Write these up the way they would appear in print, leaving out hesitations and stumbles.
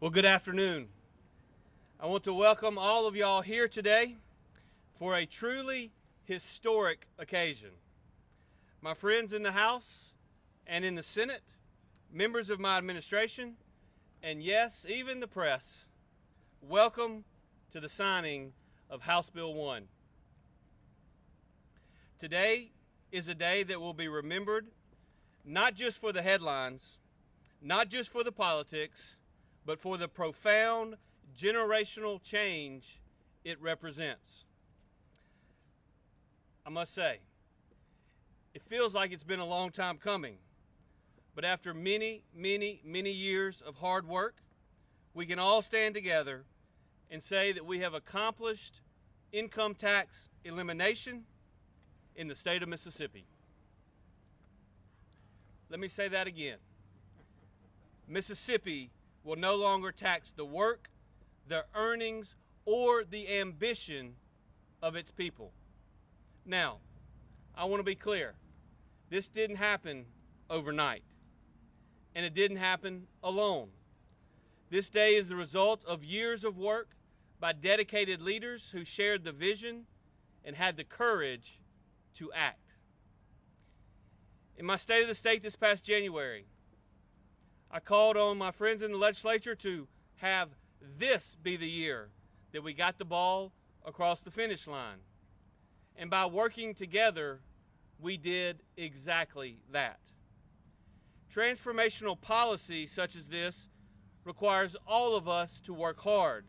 Well, good afternoon. I want to welcome all of y'all here today for a truly historic occasion. My friends in the House and in the Senate, members of my administration, and yes, even the press, welcome to the signing of House Bill 1. Today is a day that will be remembered not just for the headlines, not just for the politics, but for the profound generational change it represents. I must say, it feels like it's been a long time coming, but after many years of hard work, we can all stand together and say that we have accomplished income tax elimination in the state of Mississippi. Let me say that again. Mississippi will no longer tax the work, the earnings, or the ambition of its people. Now, I want to be clear. This didn't happen overnight, and it didn't happen alone. This day is the result of years of work by dedicated leaders who shared the vision and had the courage to act. In my State of the State this past January, I called on my friends in the legislature to have this be the year that we got the ball across the finish line. And by working together, we did exactly that. Transformational policy such as this requires all of us to work hard.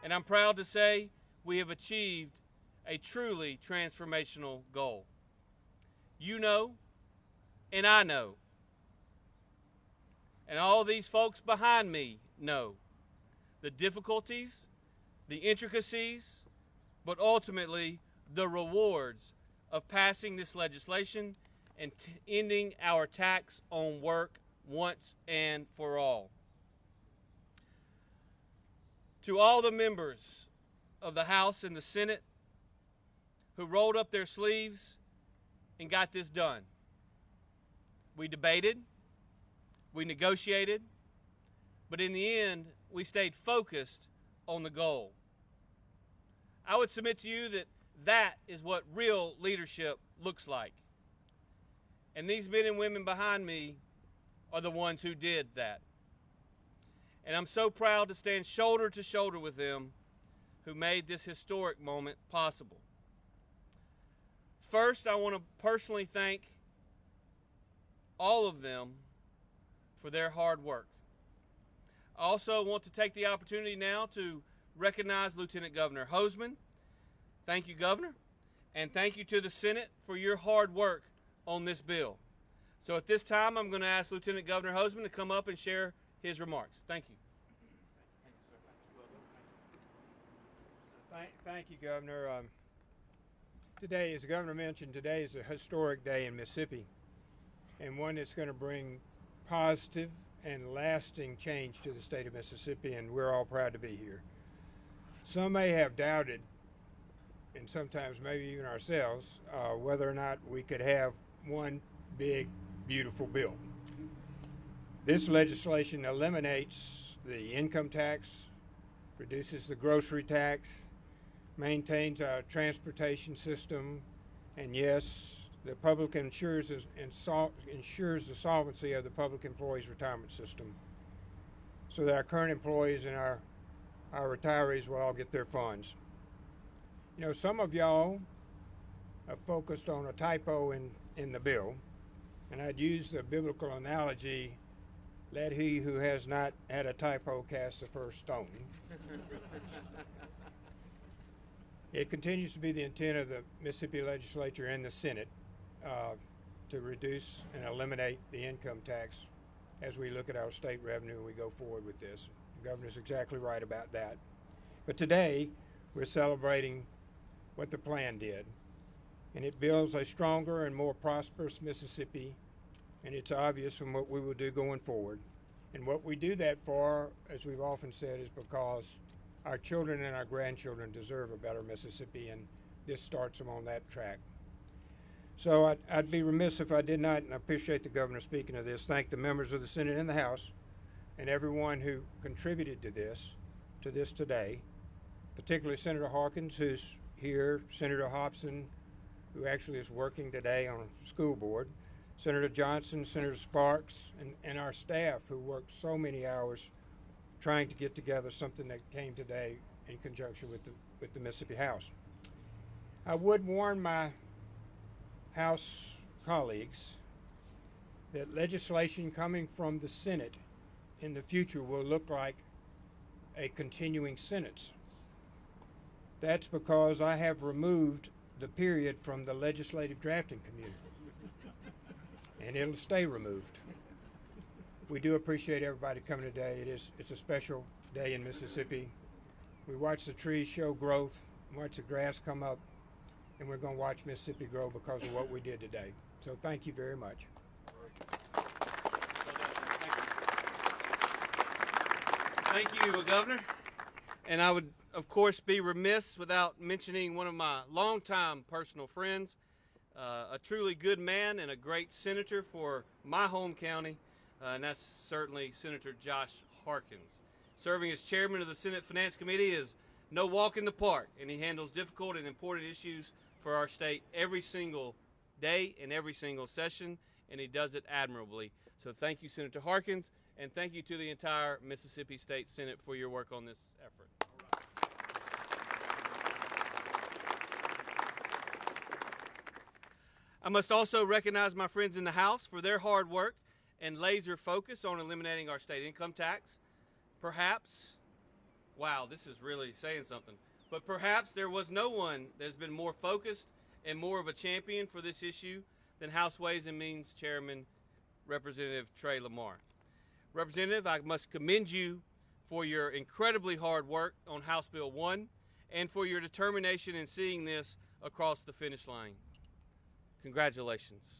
And I'm proud to say we have achieved a truly transformational goal. You know, and I know, and all these folks behind me know the difficulties, the intricacies, but ultimately the rewards of passing this legislation and ending our tax on work once and for all. To all the members of the House and the Senate who rolled up their sleeves and got this done. We debated, we negotiated, but in the end, we stayed focused on the goal. I would submit to you that that is what real leadership looks like. And these men and women behind me are the ones who did that. And I'm so proud to stand shoulder to shoulder with them who made this historic moment possible. First, I want to personally thank all of them for their hard work. I also want to take the opportunity now to recognize Lieutenant Governor Hosemann. Thank you, Governor, and thank you to the Senate for your hard work on this bill. So at this time, I'm going to ask Lieutenant Governor Hosemann to come up and share his remarks. Thank you. Thank you, Governor. Today, as the Governor mentioned, today is a historic day in Mississippi, and one that's going to bring positive and lasting change to the state of Mississippi, and we're all proud to be here. Some may have doubted, and sometimes maybe even ourselves, whether or not we could have one big, beautiful bill. This legislation eliminates the income tax, reduces the grocery tax, maintains our transportation system, and yes, the public ensures the solvency of the public employees retirement system so that our current employees and our retirees will all get their funds. You know, some of y'all have focused on a typo in the bill, and I'd use the biblical analogy, let he who has not had a typo cast the first stone. It continues to be the intent of the Mississippi legislature and the Senate to reduce and eliminate the income tax as we look at our state revenue and we go forward with this. The governor's exactly right about that. But today, we're celebrating what the plan did. And it builds a stronger and more prosperous Mississippi, and it's obvious from what we will do going forward. And what we do that for, as we've often said, is because our children and our grandchildren deserve a better Mississippi, and this starts them on that track. So I'd be remiss if I did not, and I appreciate the governor speaking of this, thank the members of the Senate and the House and everyone who contributed to this today, particularly Senator Harkins, who's here, Senator Hobson, who actually is working today on a school board, Senator Johnson, Senator Sparks, and our staff who worked so many hours trying to get together something that came today in conjunction with the Mississippi House. I would warn my House colleagues that legislation coming from the Senate in the future will look like a continuing sentence. That's because I have removed the period from the legislative drafting community, and it'll stay removed. We do appreciate everybody coming today. It's a special day in Mississippi. We watch the trees show growth, watch the grass come up, and we're going to watch Mississippi grow because of what we did today. So thank you very much. Thank you, Governor. And I would, of course, be remiss without mentioning one of my longtime personal friends, a truly good man and a great senator for my home county, and that's certainly Senator Josh Harkins. Serving as chairman of the Senate Finance Committee is no walk in the park, and he handles difficult and important issues for our state every single day in every single session, and he does it admirably. So thank you, Senator Harkins, and thank you to the entire Mississippi State Senate for your work on this effort. I must also recognize my friends in the House for their hard work and laser focus on eliminating our state income tax. Perhaps, wow, this is really saying something, but perhaps there was no one that's been more focused and more of a champion for this issue than House Ways and Means Chairman Representative Trey Lamar. Representative, I must commend you for your incredibly hard work on House Bill 1 and for your determination in seeing this across the finish line. Congratulations.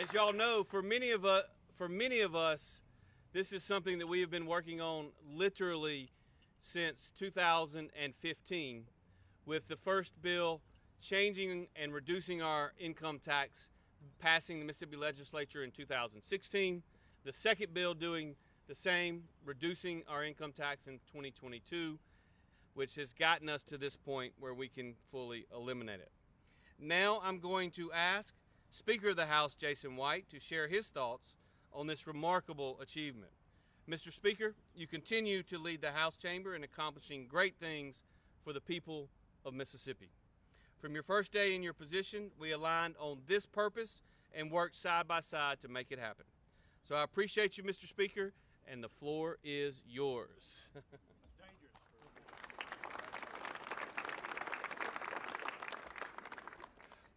As y'all know, for many of us, this is something that we have been working on literally since 2015, with the first bill changing and reducing our income tax passing the Mississippi legislature in 2016, the second bill doing the same, reducing our income tax in 2022, which has gotten us to this point where we can fully eliminate it. Now I'm going to ask Speaker of the House, Jason White, to share his thoughts on this remarkable achievement. Mr. Speaker, you continue to lead the House chamber in accomplishing great things for the people of Mississippi. From your first day in your position, we aligned on this purpose and worked side by side to make it happen. So I appreciate you, Mr. Speaker, and the floor is yours.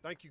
Thank you.